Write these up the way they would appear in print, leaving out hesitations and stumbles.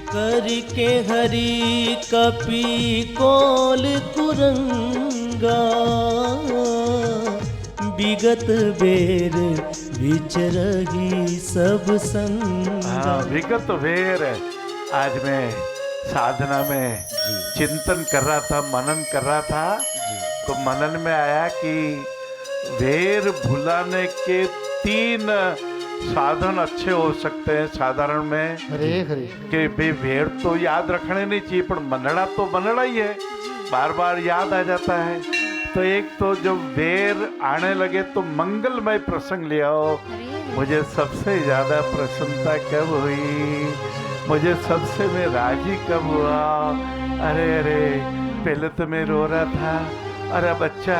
करके हरि कपि कोल कुरंगा, विगत बेर विचरही सब संगा। विगत बेर आज मैं साधना में चिंतन कर रहा था, मनन कर रहा था, तो मनन में आया कि वेर भुलाने के 3 साधन अच्छे हो सकते हैं साधारण में। कि भाई वेर तो याद रखने नहीं चाहिए, पर मनड़ा तो मनड़ा ही है, बार बार याद आ जाता है। तो एक तो जब वेर आने लगे तो मंगलमय प्रसंग ले आओ। मुझे सबसे ज्यादा प्रसन्नता कब हुई, मुझे सबसे मैं राजी कब हुआ। अरे अरे पहले तो मैं रो रहा था, अरे बच्चा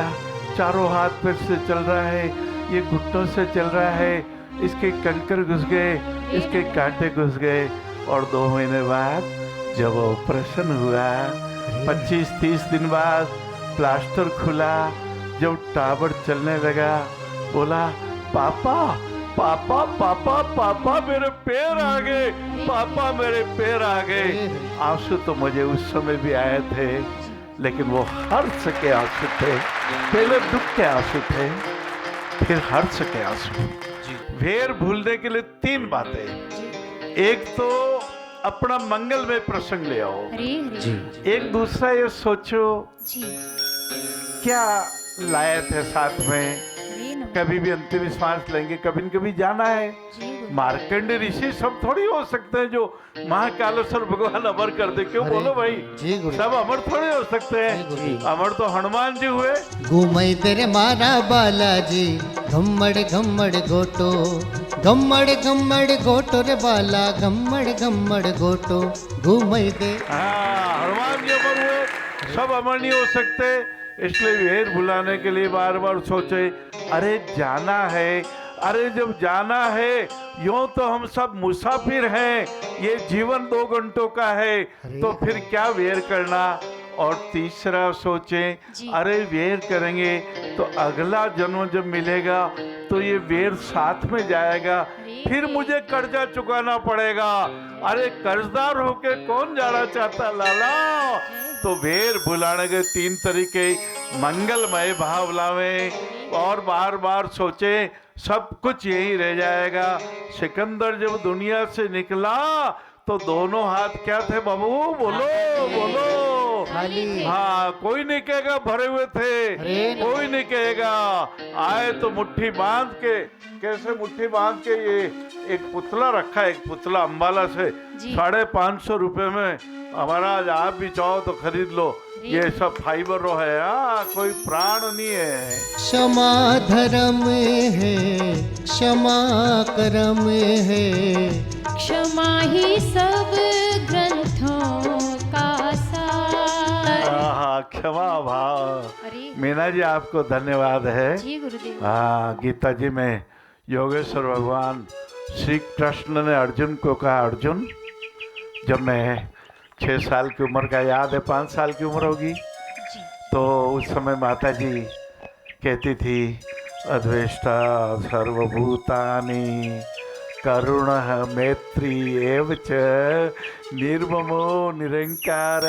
चारों हाथ पैर से चल रहा है, ये घुटनों से चल रहा है, इसके कंकर घुस गए, इसके कांटे घुस गए। और 2 महीने बाद जब ऑपरेशन हुआ, 25-30 दिन बाद प्लास्टर खुला, जब टावर चलने लगा, बोला पापा पापा पापा पापा मेरे पैर आ गए, पापा मेरे पैर आ गए। आंसू तो मुझे उस समय भी आए थे, लेकिन वो हर्ष के आंसू थे। पहले दुख के आंसू थे, फिर हर्ष के आंसू। वेर भूलने के लिए 3 बातें। एक तो अपना मंगल में प्रसंग ले आओ। एक दूसरा ये सोचो क्या लाए थे साथ में, कभी भी अंतिम श्वास लेंगे, कभी न कभी जाना है। मार्कंडे ऋषि सब थोड़ी हो सकते हैं जो महाकालेश्वर भगवान अमर कर दे। क्यों बोलो भाई, सब अमर थोड़े हो सकते हैं। अमर तो हनुमान जी हुए। घूमई तेरे मारा बालाजी, घम्मड़ घम्मड़ गोटो, घम्मड़ घम्मड़ गोटो रे बाला, घम्मड़ घम्मड़ गोटो, घूमई दे। हनुमान जी अमर हुए, सब अमर नहीं हो सकते। इसलिए वेर भुलाने के लिए बार बार सोचे, अरे जाना है, अरे जब जाना है, यूं तो हम सब मुसाफिर हैं, ये जीवन 2 घंटों का है, तो फिर क्या वेर करना। और तीसरा सोचें, अरे वेर करेंगे तो अगला जन्म जब मिलेगा तो ये वेर साथ में जाएगा, फिर मुझे कर्जा चुकाना पड़ेगा। अरे कर्जदार होके कौन जाना चाहता लाला। तो वेर भुलाने के 3 तरीके, मंगलमय भाव लावे और बार बार सोचे सब कुछ यही रह जाएगा। सिकंदर जब दुनिया से निकला तो दोनों हाथ क्या थे बाबू, बोलो बोलो। हाँ, कोई नहीं कहेगा भरे हुए थे, कोई नहीं कहेगा। आए तो मुट्ठी बांध के, कैसे मुट्ठी बांध के, ये एक पुतला रखा है, एक पुतला अंबाला से 550 रुपए में। हमारा आज आप भी चाहो तो खरीद लो, ये सब फाइबर रो है, कोई प्राण नहीं है। क्षमा धर्म है, क्षमा कर्म है, क्षमा ही सब ग्रंथों का सार। क्षमा भाव। मीना जी आपको धन्यवाद है। जी गुरुदेव। गीता जी में योगेश्वर भगवान श्री कृष्ण ने अर्जुन को कहा, अर्जुन जब मैं 6 साल की उम्र का, याद है 5 साल की उम्र होगी, तो उस समय माता जी कहती थी, अद्वेष्टा सर्वभूतानि करुणः मैत्री एव च निर्ममो निरंकार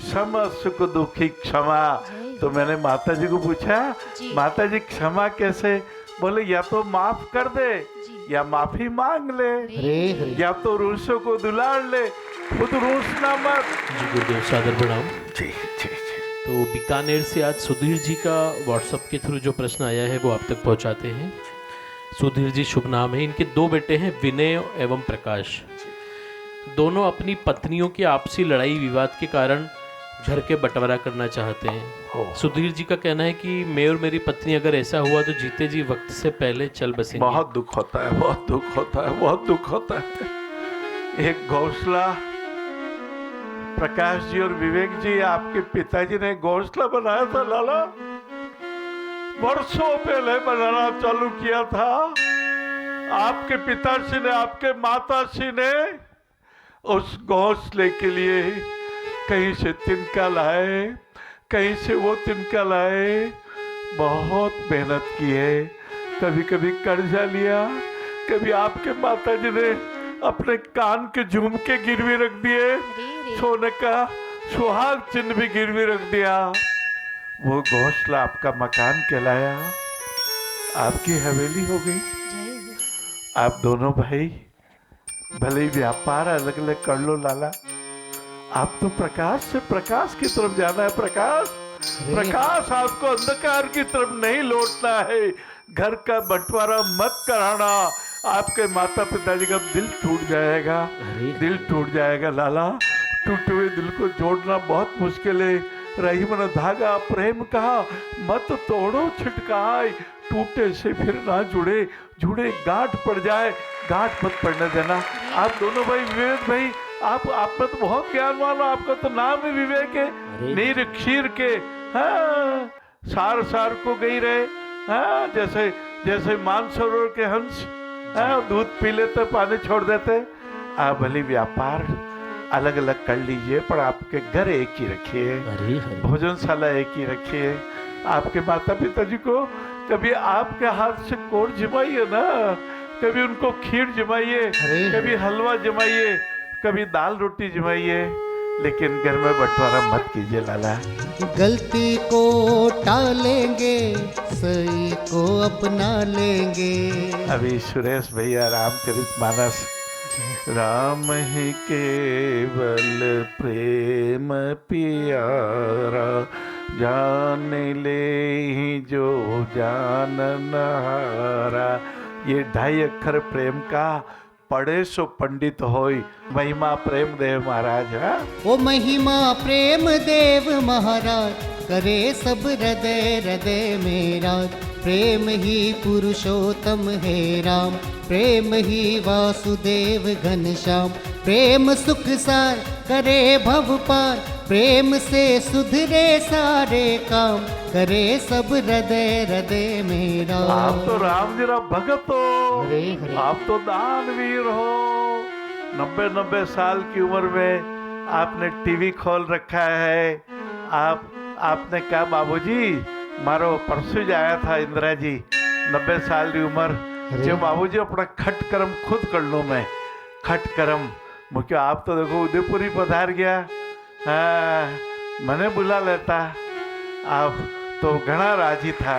सम सुख दुखी क्षमा। तो मैंने माता जी को पूछा, माता जी क्षमा कैसे? बोले या तो माफ कर दे, या माफी मांग ले, या तो रूसों को दुलार ले, खुद रूसना मत। जी गुरुदेव, सादर प्रणाम। जी जी जी। तो बीकानेर से आज सुधीर जी का व्हाट्सएप के थ्रू जो प्रश्न आया है वो आप तक पहुंचाते हैं। सुधीर जी शुभ नाम है, इनके 2 बेटे हैं, विनय एवं प्रकाश। दोनों अपनी पत्नियों की आपसी लड़ाई विवाद के कारण घर के बंटवारा करना चाहते हैं। सुधीर जी का कहना है कि मैं और मेरी पत्नी अगर ऐसा हुआ तो जीते जी वक्त से पहले चल बसेंगे। बहुत दुख होता है, बहुत दुख होता है, बहुत दुख होता है। एक घोंसला प्रकाश जी और विवेक जी, आपके पिताजी ने घोंसला बनाया था लाला, वर्षों पहले बनाना चालू किया था। आपके पिताजी ने, आपके माताजी ने उस घोंसले के लिए कहीं से तिनका लाए, कहीं से वो तिनका लाए, बहुत मेहनत की है। कभी कभी कर्जा लिया, कभी आपके माताजी ने अपने कान के झुमके गिरवी रख दिए, अरे सोने का सुहाग चिन्ह भी गिरवी रख दिया। वो घोंसला आपका मकान कहलाया, आपकी हवेली हो गई। जय हो। आप दोनों भाई भले ही व्यापार अलग अलग कर लो लाला, आप तो प्रकाश से प्रकाश की तरफ जाना है। प्रकाश आपको अंधकार की तरफ नहीं लौटना है। घर का बंटवारा मत कराना, आपके माता पिताजी का दिल टूट जाएगा। दिल टूट जाएगा लाला। टूटे हुए दिल को जोड़ना बहुत मुश्किल है। रहीम ने धागा प्रेम कहा, मत तोड़ो छिटकाई, टूटे से फिर ना जुड़े, जुड़े गांठ पड़ जाए, गांठ मत पड़ने देना। आप दोनों भाई विवेक भाई, आप में तो बहुत ज्ञानवान हो, आपका तो नाम ही विवेक है। नीर क्षीर के हाँ सार सार को गई रहे, हाँ जैसे जैसे मानसरोवर के हंस हाँ दूध पी लेते पानी छोड़ देते। आप भले व्यापार अलग अलग कर लीजिए, पर आपके घर एक ही रखिए, भोजनशाला एक ही रखिए। आपके माता पिताजी को कभी आपके हाथ से कोर जमाइए ना, कभी उनको खीर जमाइए, कभी हलवा जमाइए, कभी दाल रोटी जमाइए, लेकिन घर में बंटवारा मत कीजिए लाला। गलती को टालेंगे, सही को अपना लेंगे। अभी सुरेश भैया रामचरितमानस, राम ही केवल प्रेम प्यारा, जान ले ही जो जाननारा। ये 2.5 अक्षर प्रेम का पढ़े सो पंडित होई, महिमा प्रेम देव महाराज। ओ महिमा प्रेम देव महाराज, करे सब हृदय हृदय मेरा। प्रेम ही पुरुषोत्तम है राम, प्रेम ही वासुदेव घनश्याम। प्रेम सुख सार करे भव पार, प्रेम से सुधरे सारे काम। करे सब हृदय हृदय मेरा। आप तो राम जी भगत हो, आप तो दानवीर हो। 90 साल की उम्र में आपने टीवी खोल रखा है। आपने कहा बाबूजी मारो परसों જ आया था इंदिरा जी, 90 साल की उम्र, जो बाबूजी अपना खट कर्म खुद कर लो। मैं खट कर्म मुझे आप तो देखो उदयपुर ही पधार गया, हाँ मैंने बुला लेता, आप तो घना राजी था।